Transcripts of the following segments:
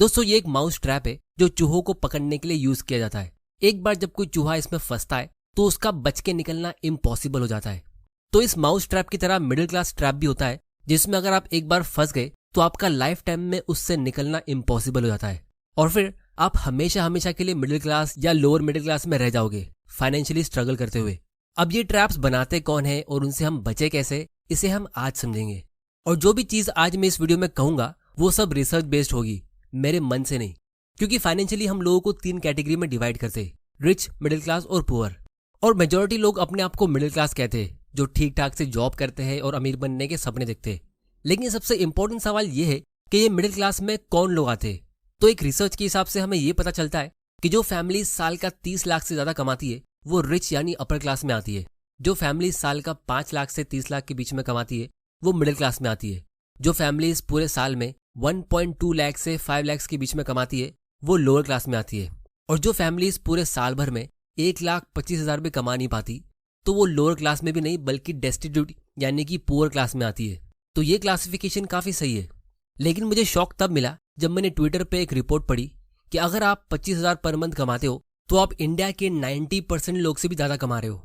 दोस्तों ये एक माउस ट्रैप है जो चूहों को पकड़ने के लिए यूज किया जाता है। एक बार जब कोई चूहा इसमें फंसता है तो उसका बच के निकलना इम्पॉसिबल हो जाता है। तो इस माउस ट्रैप की तरह मिडिल क्लास ट्रैप भी होता है जिसमें अगर आप एक बार फंस गए तो आपका लाइफ टाइम में उससे निकलना इम्पॉसिबल हो जाता है और फिर आप हमेशा हमेशा के लिए मिडिल क्लास या लोअर मिडिल क्लास में रह जाओगे, फाइनेंशियली स्ट्रगल करते हुए। अब ये ट्रैप्स बनाते कौन है और उनसे हम बचे कैसे, इसे हम आज समझेंगे। और जो भी चीज आज मैं इस वीडियो में कहूंगा वो सब रिसर्च बेस्ड होगी, मेरे मन से नहीं। क्योंकि फाइनेंशियली हम लोगों को 3 कैटेगरी में डिवाइड करते हैं, रिच, मिडिल क्लास और पुअर। और मेजोरिटी लोग अपने आप को मिडिल क्लास कहते हैं, जो ठीक ठाक से जॉब करते हैं और अमीर बनने के सपने देखते हैं। लेकिन सबसे इंपॉर्टेंट सवाल ये है कि ये मिडिल क्लास में कौन लोग आते हैं। तो एक रिसर्च के हिसाब से हमें ये पता चलता है कि जो फैमिली साल का 30 लाख से ज्यादा कमाती है वो रिच यानी अपर क्लास में आती है। जो फैमिली साल का 5 लाख से 30 लाख के बीच में कमाती है वो मिडिल क्लास में आती है। जो फैमिलीज पूरे साल में 1.2 लाख से 5 लाख के बीच में कमाती है वो लोअर क्लास में आती है। और जो फैमिलीज पूरे साल भर में 1,25,000 भी कमा नहीं पाती तो वो लोअर क्लास में भी नहीं बल्कि डेस्टिट्यूट यानी कि पुअर क्लास में आती है। तो ये क्लासिफिकेशन काफी सही है। लेकिन मुझे शौक तब मिला जब मैंने ट्विटर पे एक रिपोर्ट पढ़ी कि अगर आप 25,000 पर मंथ कमाते हो तो आप इंडिया के 90% लोग से भी ज्यादा कमा रहे हो।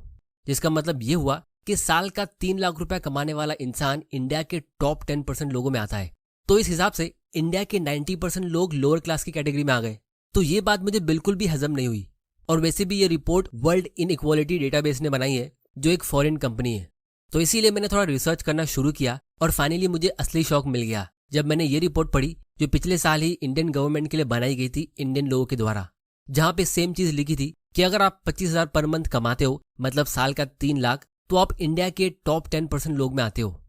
जिसका मतलब ये हुआ कि साल का 3 लाख रुपया कमाने वाला इंसान इंडिया के टॉप 10% लोगों में आता है। तो इस हिसाब से इंडिया के 90% लोग लोअर क्लास की कैटेगरी में आ गए। तो ये बात मुझे बिल्कुल भी हजम नहीं हुई। और वैसे भी ये रिपोर्ट वर्ल्ड इनइक्वालिटी डेटाबेस ने बनाई है जो एक फॉरेन कंपनी है। तो इसीलिए मैंने थोड़ा रिसर्च करना शुरू किया और फाइनली मुझे असली शौक मिल गया जब मैंने ये रिपोर्ट पढ़ी जो पिछले साल ही इंडियन गवर्नमेंट के लिए बनाई गई थी इंडियन लोगों के द्वारा, जहां पे सेम चीज लिखी थी कि अगर आप 25,000 पर मंथ कमाते हो मतलब साल का 3 लाख तो आप इंडिया के टॉप 10% लोग में आते हो।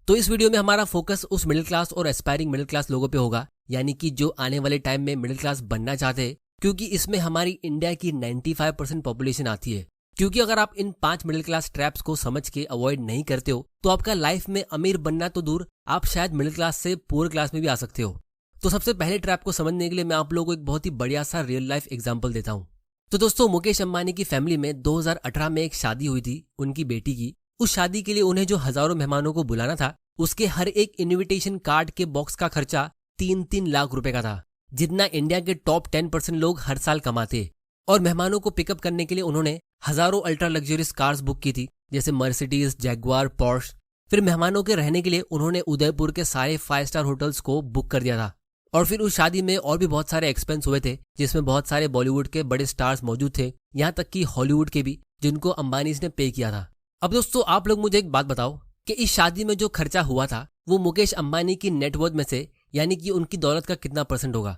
तो इस वीडियो में हमारा फोकस उस मिडिल क्लास और एस्पायरिंग मिडिल क्लास लोगों पे होगा, यानी कि जो आने वाले टाइम में मिडिल क्लास बनना चाहते हैं, क्योंकि इसमें हमारी इंडिया की 95% पॉपुलेशन आती है। क्योंकि अगर आप इन 5 मिडिल क्लास ट्रैप्स को समझ के अवॉइड नहीं करते हो तो आपका लाइफ में अमीर बनना तो दूर, आप शायद मिडिल क्लास से पुअर क्लास में भी आ सकते हो। तो सबसे पहले ट्रैप को समझने के लिए मैं आप लोगों को एक बहुत ही बढ़िया सा रियल लाइफ एग्जांपल देता हूँ। तो दोस्तों मुकेश अंबानी की फैमिली में 2018 में एक शादी हुई थी उनकी बेटी की। उस शादी के लिए उन्हें जो हजारों मेहमानों को बुलाना था उसके हर एक इन्विटेशन कार्ड के बॉक्स का खर्चा 3-3 लाख रुपए का था, जितना इंडिया के टॉप 10% लोग हर साल कमाते। और मेहमानों को पिकअप करने के लिए उन्होंने हजारों अल्ट्रा लग्जरियस कार्स बुक की थी, जैसे मर्सिडीज, जैगुआर, पोर्श। फिर मेहमानों के रहने के लिए उन्होंने उदयपुर के सारे 5 स्टार होटल्स को बुक कर दिया था। और फिर उस शादी में और भी बहुत सारे एक्सपेंस हुए थे, जिसमें बहुत सारे बॉलीवुड के बड़े स्टार्स मौजूद थे, यहाँ तक कि हॉलीवुड के भी, जिनको अंबानी ने पे किया था। अब दोस्तों आप लोग मुझे एक बात बताओ कि इस शादी में जो खर्चा हुआ था वो मुकेश अंबानी की नेटवर्थ में से यानी कि उनकी दौलत का कितना % होगा।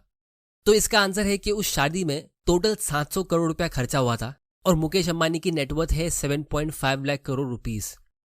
तो इसका आंसर है कि उस शादी में टोटल 700 करोड़ रुपया खर्चा हुआ था और मुकेश अंबानी की नेटवर्थ है 7.5 लाख करोड़ रुपीस,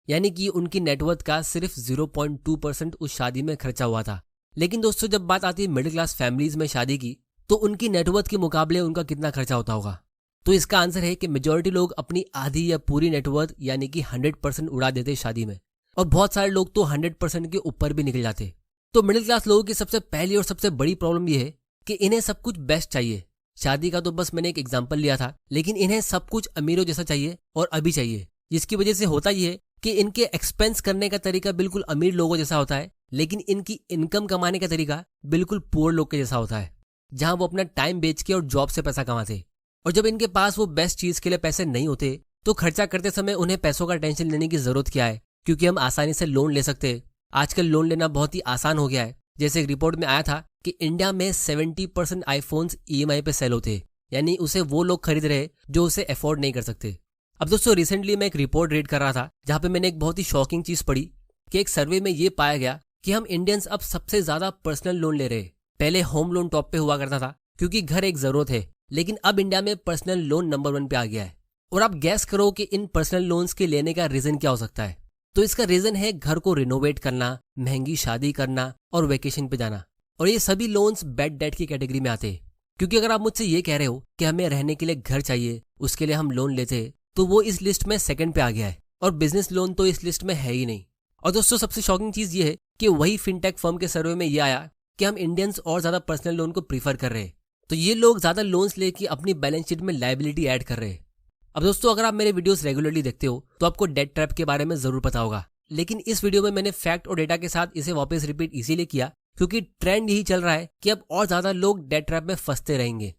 यानी कि उनकी नेटवर्थ का सिर्फ 0.2% उस शादी में खर्चा हुआ था। लेकिन दोस्तों जब बात आती है मिडिल क्लास फैमिलीज में शादी की तो उनकी नेटवर्थ के मुकाबले उनका कितना खर्चा होता होगा। तो इसका आंसर है कि मेजोरिटी लोग अपनी आधी या पूरी नेटवर्थ यानी कि 100% उड़ा देते शादी में, और बहुत सारे लोग तो 100% के ऊपर भी निकल जाते। तो मिडिल क्लास लोगों की सबसे पहली और सबसे बड़ी प्रॉब्लम यह है कि इन्हें सब कुछ बेस्ट चाहिए। शादी का तो बस मैंने एक एग्जांपल लिया था, लेकिन इन्हें सब कुछ अमीरों जैसा चाहिए और अभी चाहिए, जिसकी वजह से होता यह है कि इनके एक्सपेंस करने का तरीका बिल्कुल अमीर लोगों जैसा होता है, लेकिन इनकी इनकम कमाने का तरीका बिल्कुल पुअर लोग के जैसा होता है, जहां वो अपना टाइम बेच के और जॉब से पैसा कमाते। और जब इनके पास वो बेस्ट चीज के लिए पैसे नहीं होते तो खर्चा करते समय उन्हें पैसों का टेंशन लेने की जरूरत क्या है, क्योंकि हम आसानी से लोन ले सकते हैं। आजकल लोन लेना बहुत ही आसान हो गया है। जैसे एक रिपोर्ट में आया था कि इंडिया में 70% आईफोन्स EMI पे सेल होते हैं, यानी उसे वो लोग खरीद रहे जो उसे अफोर्ड नहीं कर सकते। अब दोस्तों रिसेंटली मैं एक रिपोर्ट रीड कर रहा था जहां पे मैंने एक बहुत ही शॉकिंग चीज पढ़ी कि एक सर्वे में ये पाया गया कि हम इंडियंस अब सबसे ज्यादा पर्सनल लोन ले रहे हैं। पहले होम लोन टॉप पे हुआ करता था क्योंकि घर एक जरूरत है, लेकिन अब इंडिया में पर्सनल लोन नंबर 1 पे आ गया है। और आप गैस करो कि इन पर्सनल लोन्स के लेने का रीजन क्या हो सकता है। तो इसका रीजन है घर को रिनोवेट करना, महंगी शादी करना और वेकेशन पे जाना। और ये सभी लोन्स बैड डेट की कैटेगरी में आते हैं, क्योंकि अगर आप मुझसे ये कह रहे हो कि हमें रहने के लिए घर चाहिए, उसके लिए हम लोन लेते हैं, तो वो इस लिस्ट में सेकंड पे आ गया है और बिजनेस लोन तो इस लिस्ट में है ही नहीं। और दोस्तों सबसे शॉकिंग चीज ये है कि वही फिनटेक फर्म के सर्वे में ये आया कि हम इंडियंस और ज्यादा पर्सनल लोन को प्रीफर कर रहे हैं। तो ये लोग ज्यादा लोन्स लेके अपनी बैलेंस शीट में लायबिलिटी ऐड कर रहे हैं। अब दोस्तों अगर आप मेरे वीडियोस रेगुलरली देखते हो तो आपको डेट ट्रैप के बारे में जरूर पता होगा, लेकिन इस वीडियो में मैंने फैक्ट और डेटा के साथ इसे वापस रिपीट इसीलिए किया क्योंकि ट्रेंड यही चल रहा है कि अब और ज्यादा लोग डेट ट्रैप में फंसते रहेंगे।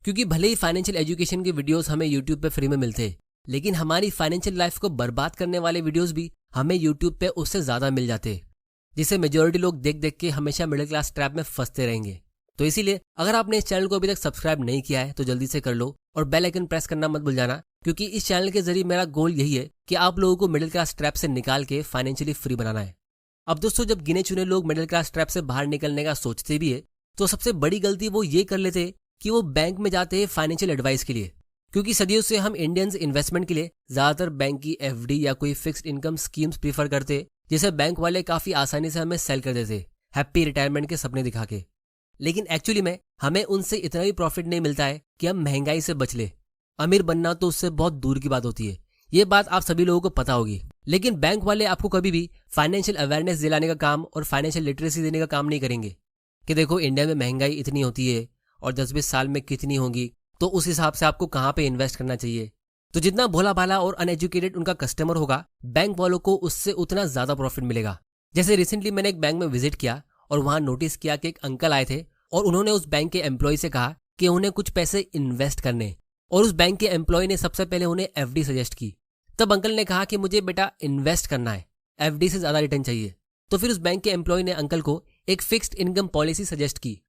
क्योंकि भले ही फाइनेंशियल एजुकेशन के वीडियोस हमें यूट्यूब पे फ्री में मिलते हैं, लेकिन हमारी फाइनेंशियल लाइफ को बर्बाद करने वाले वीडियोस भी हमें यूट्यूब पे उससे ज्यादा मिल जाते हैं, जिसे मेजोरिटी लोग देख देख के हमेशा मिडिल क्लास ट्रैप में फंसते रहेंगे। तो इसीलिए अगर आपने इस चैनल को अभी तक सब्सक्राइब नहीं किया है तो जल्दी से कर लो और बेल आइकन प्रेस करना मत भूल जाना, क्योंकि इस चैनल के जरिए मेरा गोल यही है कि आप लोगों को मिडिल क्लास ट्रैप से निकाल के फाइनेंशियली फ्री बनाना है। अब दोस्तों, जब गिने चुने लोग मिडिल क्लास ट्रैप से बाहर निकलने का सोचते भी है तो सबसे बड़ी गलती वो ये कर लेते कि वो बैंक में जाते हैं फाइनेंशियल एडवाइस के लिए। क्योंकि सदियों से हम इंडियंस इन्वेस्टमेंट के लिए ज्यादातर बैंक की एफडी या कोई फिक्स्ड इनकम स्कीम्स प्रीफर करते, जिसे बैंक वाले काफी आसानी से हमें सेल कर देते हैप्पी रिटायरमेंट के सपने दिखा के। लेकिन एक्चुअली में हमें उनसे इतना भी प्रॉफिट नहीं मिलता है कि हम महंगाई से बच ले। अमीर बनना तो उससे बहुत दूर की बात होती है, ये बात आप सभी लोगों को पता होगी। लेकिन बैंक वाले आपको कभी भी फाइनेंशियल अवेयरनेस दिलाने का काम और फाइनेंशियल लिटरेसी देने का काम नहीं करेंगे कि देखो इंडिया में महंगाई इतनी होती है और 10-20 साल में कितनी होगी, तो उस हिसाब से आपको कहाँ पे इन्वेस्ट करना चाहिए। तो जितना भोला भाला और अनएजुकेटेड उनका कस्टमर होगा, बैंक वालों को उससे उतना ज्यादा प्रॉफिट मिलेगा। जैसे रिसेंटली मैंने एक बैंक में विजिट किया और वहां नोटिस किया कि एक अंकल आए थे और उन्होंने उस बैंक के एम्प्लॉय से कहा कि उन्हें कुछ पैसे इन्वेस्ट करने, और उस बैंक के एम्प्लॉय ने सबसे पहले उन्हें एफडी सजेस्ट की। तब अंकल ने कहा कि मुझे बेटा इन्वेस्ट करना है, एफडी से ज्यादा रिटर्न चाहिए। तो फिर उस बैंक के एम्प्लॉय ने अंकल को एक फिक्स्ड इनकम पॉलिसी सजेस्ट की।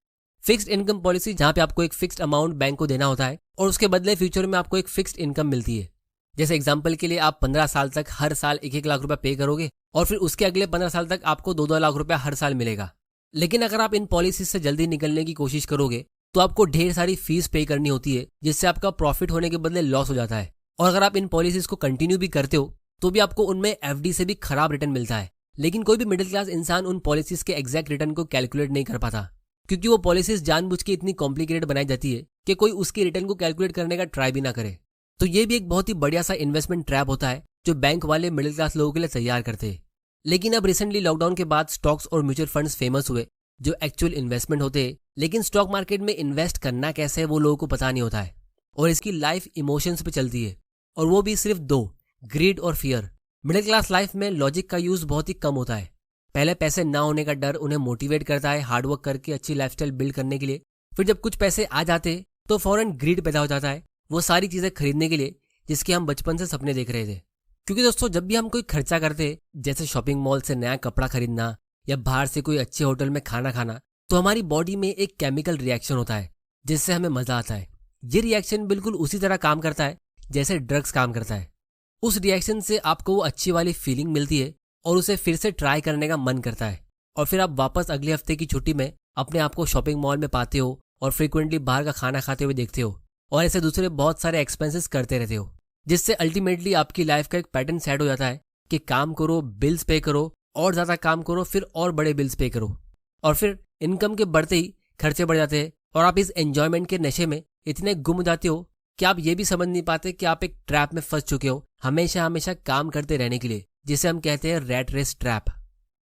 फिक्स्ड इनकम पॉलिसी जहां पे आपको एक फिक्स्ड अमाउंट बैंक को देना होता है और उसके बदले फ्यूचर में आपको एक फिक्स्ड इनकम मिलती है। जैसे एग्जांपल के लिए आप 15 साल तक हर साल 1-1 लाख रुपया पे करोगे और फिर उसके अगले 15 साल तक आपको 2-2 लाख रुपया हर साल मिलेगा। लेकिन अगर आप इन पॉलिसी से जल्दी निकलने की कोशिश करोगे तो आपको ढेर सारी फीस पे करनी होती है, जिससे आपका प्रॉफिट होने के बदले लॉस हो जाता है। और अगर आप इन पॉलिसीज को कंटिन्यू भी करते हो तो भी आपको उनमें एफडी से भी खराब रिटर्न मिलता है। लेकिन कोई भी मिडिल क्लास इंसान उन पॉलिसीज के एग्जैक्ट रिटर्न को कैलकुलेट नहीं कर पाता, क्योंकि वो पॉलिसीज जानबूझ के इतनी कॉम्प्लिकेटेड बनाई जाती है कि कोई उसकी रिटर्न को कैलकुलेट करने का ट्राई भी ना करे। तो ये भी एक बहुत ही बढ़िया सा इन्वेस्टमेंट ट्रैप होता है जो बैंक वाले मिडिल क्लास लोगों के लिए तैयार करते हैं। लेकिन अब रिसेंटली लॉकडाउन के बाद स्टॉक्स और म्यूचुअल फंड्स फेमस हुए जो एक्चुअल इन्वेस्टमेंट होते हैं, लेकिन स्टॉक मार्केट में इन्वेस्ट करना कैसे है वो लोगों को पता नहीं होता है और इसकी लाइफ इमोशंस पे चलती है, और वो भी सिर्फ दो, ग्रीड और फियर। मिडिल क्लास लाइफ में लॉजिक का यूज बहुत ही कम होता है। पहले पैसे ना होने का डर उन्हें मोटिवेट करता है हार्डवर्क करके अच्छी लाइफस्टाइल बिल्ड करने के लिए। फिर जब कुछ पैसे आ जाते हैं तो फौरन ग्रीड पैदा हो जाता है वो सारी चीजें खरीदने के लिए जिसके हम बचपन से सपने देख रहे थे। क्योंकि दोस्तों, जब भी हम कोई खर्चा करते, जैसे शॉपिंग मॉल से नया कपड़ा खरीदना या बाहर से कोई अच्छे होटल में खाना खाना, तो हमारी बॉडी में एक केमिकल रिएक्शन होता है जिससे हमें मजा आता है। ये रिएक्शन बिल्कुल उसी तरह काम करता है जैसे ड्रग्स काम करता है। उस रिएक्शन से आपको वो अच्छी वाली फीलिंग मिलती है और उसे फिर से ट्राई करने का मन करता है, और फिर आप वापस अगले हफ्ते की छुट्टी में अपने आप को शॉपिंग मॉल में पाते हो और फ्रिक्वेंटली बाहर का खाना खाते हुए देखते हो और ऐसे दूसरे बहुत सारे एक्सपेंसेस करते रहते हो, जिससे अल्टीमेटली आपकी लाइफ का एक पैटर्न सेट हो जाता है कि काम करो, बिल्स पे करो, और ज्यादा काम करो, फिर और बड़े बिल्स पे करो, और फिर इनकम के बढ़ते ही खर्चे बढ़ जाते हैं और आप इस एंजॉयमेंट के नशे में इतने गुम हो जाते हो कि आप ये भी समझ नहीं पाते कि आप एक ट्रैप में फंस चुके हो हमेशा हमेशा काम करते रहने के लिए, जिसे हम कहते हैं रैट रेस ट्रैप।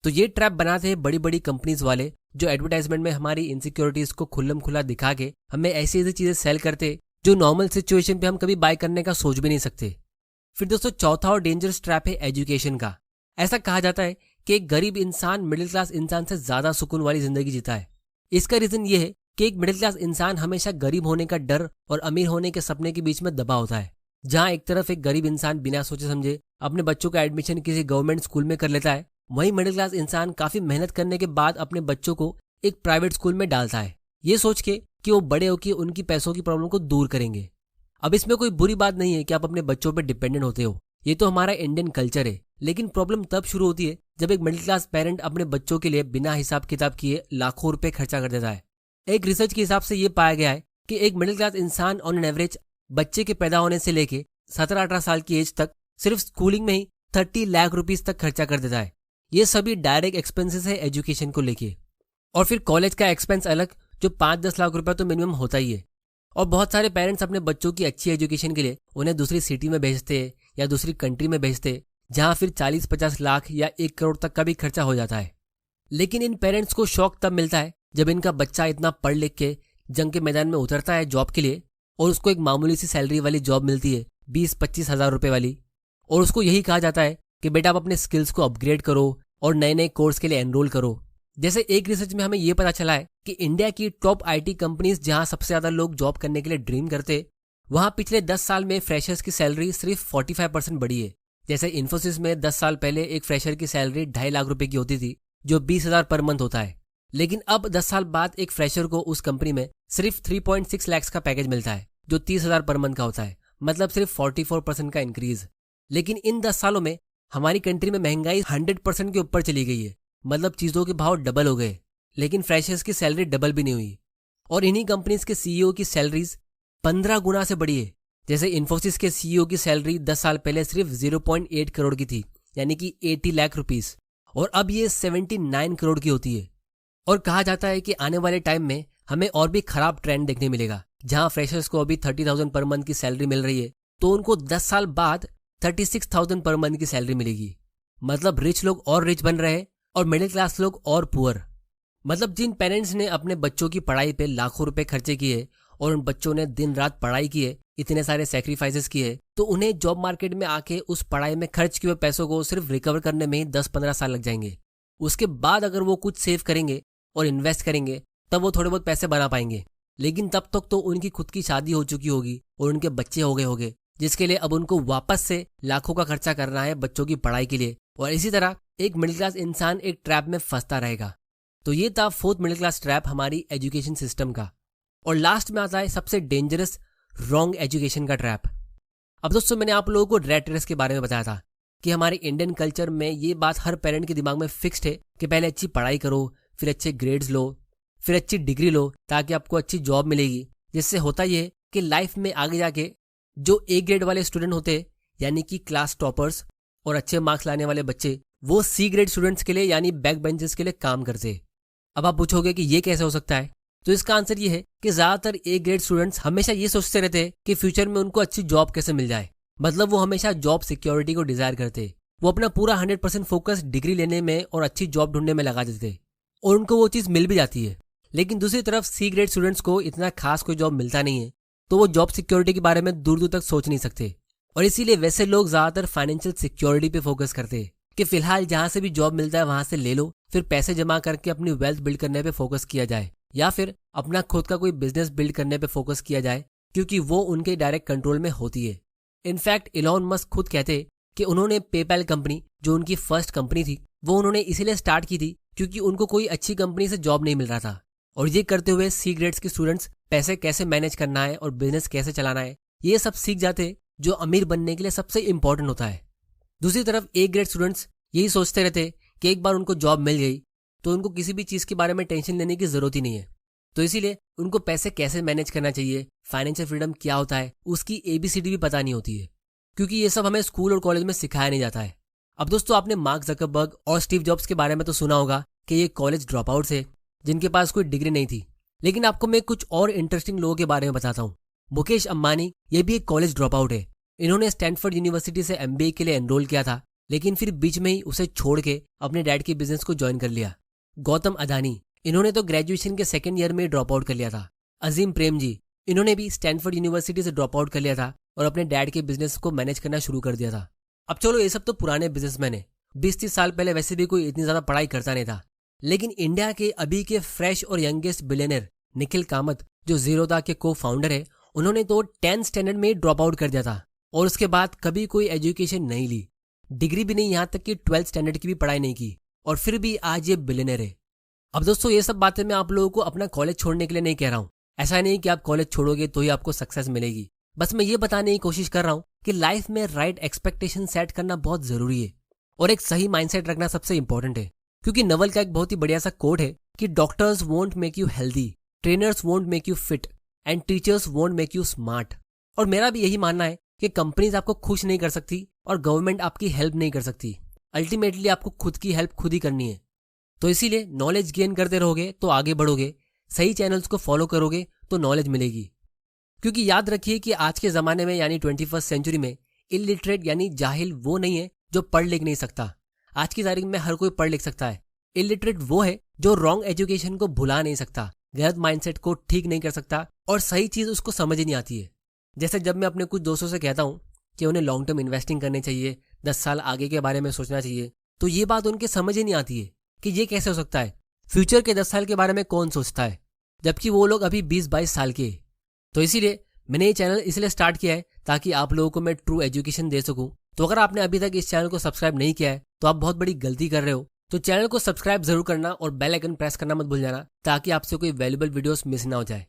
तो ये ट्रैप बनाते हैं बड़ी बड़ी कंपनीज वाले जो एडवर्टाइजमेंट में हमारी इनसिक्योरिटीज को खुल्लम खुला दिखा के हमें ऐसी ऐसी चीजें सेल करते जो नॉर्मल सिचुएशन पे हम कभी बाय करने का सोच भी नहीं सकते। फिर दोस्तों, चौथा और डेंजरस ट्रैप है एजुकेशन का। ऐसा कहा जाता है कि एक गरीब इंसान मिडिल क्लास इंसान से ज्यादा सुकून वाली जिंदगी जीता है। इसका रीजन ये है कि एक मिडिल क्लास इंसान हमेशा गरीब होने का डर और अमीर होने के सपने के बीच में दबा होता है। जहां एक तरफ एक गरीब इंसान बिना सोचे समझे अपने बच्चों का एडमिशन किसी गवर्नमेंट स्कूल में कर लेता है, वहीं मिडिल क्लास इंसान काफी मेहनत करने के बाद अपने बच्चों को एक प्राइवेट स्कूल में डालता है, ये सोच के कि वो बड़े होकर उनकी पैसों की प्रॉब्लम को दूर करेंगे। अब इसमें कोई बुरी बात नहीं है कि आप अपने बच्चों पर डिपेंडेंट होते हो, ये तो हमारा इंडियन कल्चर है। लेकिन प्रॉब्लम तब शुरू होती है जब एक मिडिल क्लास पेरेंट अपने बच्चों के लिए बिना हिसाब किताब किए लाखों रुपए खर्चा कर देता है। एक रिसर्च के हिसाब से ये पाया गया है कि एक मिडिल क्लास इंसान ऑन एन एवरेज बच्चे के पैदा होने से लेके 17-18 साल की एज तक सिर्फ स्कूलिंग में ही 30 लाख रुपीस तक खर्चा कर देता है। ये सभी डायरेक्ट एक्सपेंसेस है एजुकेशन को लेके। और फिर कॉलेज का एक्सपेंस अलग जो 5-10 लाख रुपया तो मिनिमम होता ही है। और बहुत सारे पेरेंट्स अपने बच्चों की अच्छी एजुकेशन के लिए उन्हें दूसरी सिटी में भेजते हैं या दूसरी कंट्री में भेजते हैं, जहां फिर 40-50 लाख या 1 करोड़ तक का भी खर्चा हो जाता है। लेकिन इन पेरेंट्स को शौक तब मिलता है जब इनका बच्चा इतना पढ़ लिख के जंग के मैदान में उतरता है जॉब के लिए और उसको एक मामूली सी सैलरी वाली जॉब मिलती है 20-25 हज़ार रुपए वाली, और उसको यही कहा जाता है कि बेटा आप अपने स्किल्स को अपग्रेड करो और नए नए कोर्स के लिए एनरोल करो। जैसे एक रिसर्च में हमें ये पता चला है कि इंडिया की टॉप आईटी कंपनीज जहां सबसे ज्यादा लोग जॉब करने के लिए ड्रीम करते, वहां पिछले 10 साल में फ्रेशर्स की सैलरी सिर्फ 45% बढ़ी है। जैसे इन्फोसिस में 10 साल पहले एक फ्रेशर की सैलरी 2.5 लाख रुपए की होती थी, जो 20,000 पर मंथ होता है। लेकिन अब 10 साल बाद एक फ्रेशर को उस कंपनी में सिर्फ 3.6 लाख का पैकेज मिलता है, जो 30,000 पर मंथ का होता है, मतलब सिर्फ 44% का इंक्रीज। लेकिन इन 10 सालों में हमारी कंट्री में महंगाई 100% के ऊपर चली गई है, मतलब चीजों के भाव डबल हो गए, लेकिन फ्रेशर्स की सैलरी डबल भी नहीं हुई। और इन्हीं कंपनीज के सीईओ की सैलरीज 15 गुना से बढ़ी है। जैसे इन्फोसिस के सीईओ की सैलरी 10 साल पहले सिर्फ 0.8 करोड़ की थी, यानी कि 80 लाख रुपीस, और अब ये 79 करोड़ की होती है। और कहा जाता है कि आने वाले टाइम में हमें और भी खराब ट्रेंड देखने मिलेगा, जहां फ्रेशर्स को अभी 30,000 पर मंथ की सैलरी मिल रही है, तो उनको 10 साल बाद 36,000 पर मंथ की सैलरी मिलेगी। मतलब रिच लोग और रिच बन रहे हैं और मिडिल क्लास लोग और पुअर। मतलब जिन पेरेंट्स ने अपने बच्चों की पढ़ाई पे लाखों रुपए खर्चे किए और उन बच्चों ने दिन रात पढ़ाई की है, इतने सारे सेक्रीफाइसेस किए, तो उन्हें जॉब मार्केट में आके उस पढ़ाई में खर्च किए हुए पैसों को सिर्फ रिकवर करने में ही 10-15 साल लग जाएंगे। उसके बाद अगर वो कुछ सेव करेंगे और इन्वेस्ट करेंगे, तब वो थोड़े बहुत पैसे बना पाएंगे। लेकिन तब तक तो उनकी खुद की शादी हो चुकी होगी और उनके बच्चे हो गए होंगे, जिसके लिए अब उनको वापस से लाखों का खर्चा करना है बच्चों की पढ़ाई के लिए। और इसी तरह एक मिडिल क्लास इंसान एक ट्रैप में फंसता रहेगा। तो ये था फोर्थ मिडिल क्लास ट्रैप हमारी एजुकेशन सिस्टम का। और लास्ट में आता है सबसे डेंजरस रॉन्ग एजुकेशन का ट्रैप। अब दोस्तों, मैंने आप लोगों को रैट रेस के बारे में बताया था कि हमारे इंडियन कल्चर में ये बात हर पेरेंट के दिमाग में फिक्स्ड है कि पहले अच्छी पढ़ाई करो, फिर अच्छे ग्रेड्स लो, फिर अच्छी डिग्री लो, ताकि आपको अच्छी जॉब मिलेगी। जिससे होता ये है कि लाइफ में आगे जाके जो ए ग्रेड वाले स्टूडेंट होते, यानी कि क्लास टॉपर्स और अच्छे मार्क्स लाने वाले बच्चे, वो सी ग्रेड स्टूडेंट्स के लिए यानी बैक बेंचर्स के लिए काम करते। अब आप पूछोगे कि ये कैसे हो सकता है, तो इसका आंसर ये है कि ज्यादातर ए ग्रेड स्टूडेंट्स हमेशा ये सोचते रहते हैं कि फ्यूचर में उनको अच्छी जॉब कैसे मिल जाए। मतलब वो हमेशा जॉब सिक्योरिटी को डिजायर करते। वो अपना पूरा 100% फोकस डिग्री लेने में और अच्छी जॉब ढूंढने में लगा देते, और उनको वो चीज मिल भी जाती है। लेकिन दूसरी तरफ सी ग्रेड स्टूडेंट्स को इतना खास कोई जॉब मिलता नहीं है, तो वो जॉब सिक्योरिटी के बारे में दूर दूर तक सोच नहीं सकते। और इसीलिए वैसे लोग ज्यादातर फाइनेंशियल सिक्योरिटी पे फोकस करते हैं कि फिलहाल जहां से भी जॉब मिलता है वहां से ले लो, फिर पैसे जमा करके अपनी वेल्थ बिल्ड करने पे फोकस किया जाए, या फिर अपना खुद का कोई बिजनेस बिल्ड करने पे फोकस किया जाए, क्योंकि वो उनके डायरेक्ट कंट्रोल में होती है। इनफैक्ट इलॉन मस्क खुद कहते कि उन्होंने पेपैल कंपनी, जो उनकी फर्स्ट कंपनी थी, वो उन्होंने इसीलिए स्टार्ट की थी क्योंकि उनको कोई अच्छी कंपनी से जॉब नहीं मिल रहा था। और ये करते हुए सी ग्रेड्स के स्टूडेंट्स पैसे कैसे मैनेज करना है और बिजनेस कैसे चलाना है, ये सब सीख जाते, जो अमीर बनने के लिए सबसे इंपॉर्टेंट होता है। दूसरी तरफ ए ग्रेड स्टूडेंट्स यही सोचते रहते कि एक बार उनको जॉब मिल गई तो उनको किसी भी चीज के बारे में टेंशन लेने की जरूरत ही नहीं है। तो इसीलिए उनको पैसे कैसे मैनेज करना चाहिए, फाइनेंशियल फ्रीडम क्या होता है, उसकी ABCD भी पता नहीं होती है, क्योंकि ये सब हमें स्कूल और कॉलेज में सिखाया नहीं जाता है। अब दोस्तों, आपने मार्क जकरबर्ग और स्टीव जॉब्स के बारे में तो सुना होगा कि ये कॉलेज ड्रॉप आउट्स है जिनके पास कोई डिग्री नहीं थी। लेकिन आपको मैं कुछ और इंटरेस्टिंग लोगों के बारे में बताता हूँ। मुकेश अंबानी, ये भी एक कॉलेज ड्रॉप आउट है। इन्होंने स्टैनफोर्ड यूनिवर्सिटी से MBA के लिए एनरोल किया था, लेकिन फिर बीच में ही उसे छोड़ के अपने डैड के बिजनेस को ज्वाइन कर लिया। गौतम अदानी, इन्होंने तो ग्रेजुएशन के सेकंड ईयर में ड्रॉप आउट कर लिया था। अजीम प्रेमजी, इन्होंने भी स्टैनफोर्ड यूनिवर्सिटी से ड्रॉप आउट कर लिया था और अपने डैड के बिजनेस को मैनेज करना शुरू कर दिया था। अब चलो, ये सब तो पुराने बिजनेसमैन है, 20-30 साल पहले वैसे भी कोई इतनी ज्यादा पढ़ाई करता नहीं था। लेकिन इंडिया के अभी के फ्रेश और यंगेस्ट बिलियनर निखिल कामत, जो जीरोधा के को फाउंडर है, उन्होंने तो 10th स्टैंडर्ड में ड्रॉप आउट कर दिया था और उसके बाद कभी कोई एजुकेशन नहीं ली, डिग्री भी नहीं, यहाँ तक कि 12th स्टैंडर्ड की भी पढ़ाई नहीं की, और फिर भी आज ये बिलियनर है। अब दोस्तों, ये सब बातें मैं आप लोगों को अपना कॉलेज छोड़ने के लिए नहीं कह रहा हूँ। ऐसा नहीं कि आप कॉलेज छोड़ोगे तो ही आपको सक्सेस मिलेगी। बस मैं ये बताने की कोशिश कर रहा हूँ कि लाइफ में राइट एक्सपेक्टेशन सेट करना बहुत जरूरी है और एक सही माइंडसेट रखना सबसे इंपॉर्टेंट है। क्योंकि नवल का एक बहुत ही बढ़िया सा कोट है कि doctors won't make you healthy, trainers won't make you fit and teachers won't make you smart. और मेरा भी यही मानना है कि कंपनीज आपको खुश नहीं कर सकती और गवर्नमेंट आपकी हेल्प नहीं कर सकती। अल्टीमेटली आपको खुद की हेल्प खुद ही करनी है। तो इसीलिए नॉलेज गेन करते रहोगे तो आगे बढ़ोगे, सही चैनल्स को फॉलो करोगे तो नॉलेज मिलेगी। क्योंकि याद रखिए कि आज के जमाने में यानी 21st सेंचुरी में इलिटरेट यानी जाहिल वो नहीं है जो पढ़ लिख नहीं सकता। आज की तारीख में हर कोई पढ़ लिख सकता है। इलिटरेट वो है जो रॉन्ग एजुकेशन को भुला नहीं सकता, गलत माइंडसेट को ठीक नहीं कर सकता और सही चीज उसको समझ ही नहीं आती है। जैसे जब मैं अपने कुछ दोस्तों से कहता हूँ कि उन्हें लॉन्ग टर्म इन्वेस्टिंग करनी चाहिए, 10 साल आगे के बारे में सोचना चाहिए, तो ये बात उनके समझ ही नहीं आती है कि ये कैसे हो सकता है। फ्यूचर के 10 साल के बारे में कौन सोचता है, जबकि वो लोग अभी 20-22 साल के। तो इसीलिए मैंने ये चैनल इसलिए स्टार्ट किया है ताकि आप लोगों को मैं ट्रू एजुकेशन दे सकूं। तो अगर आपने अभी तक इस चैनल को सब्सक्राइब नहीं किया है तो आप बहुत बड़ी गलती कर रहे हो। तो चैनल को सब्सक्राइब जरूर करना और बेल आइकन प्रेस करना मत भूल जाना, ताकि आपसे कोई वैल्यूबल वीडियोस मिस ना हो जाए।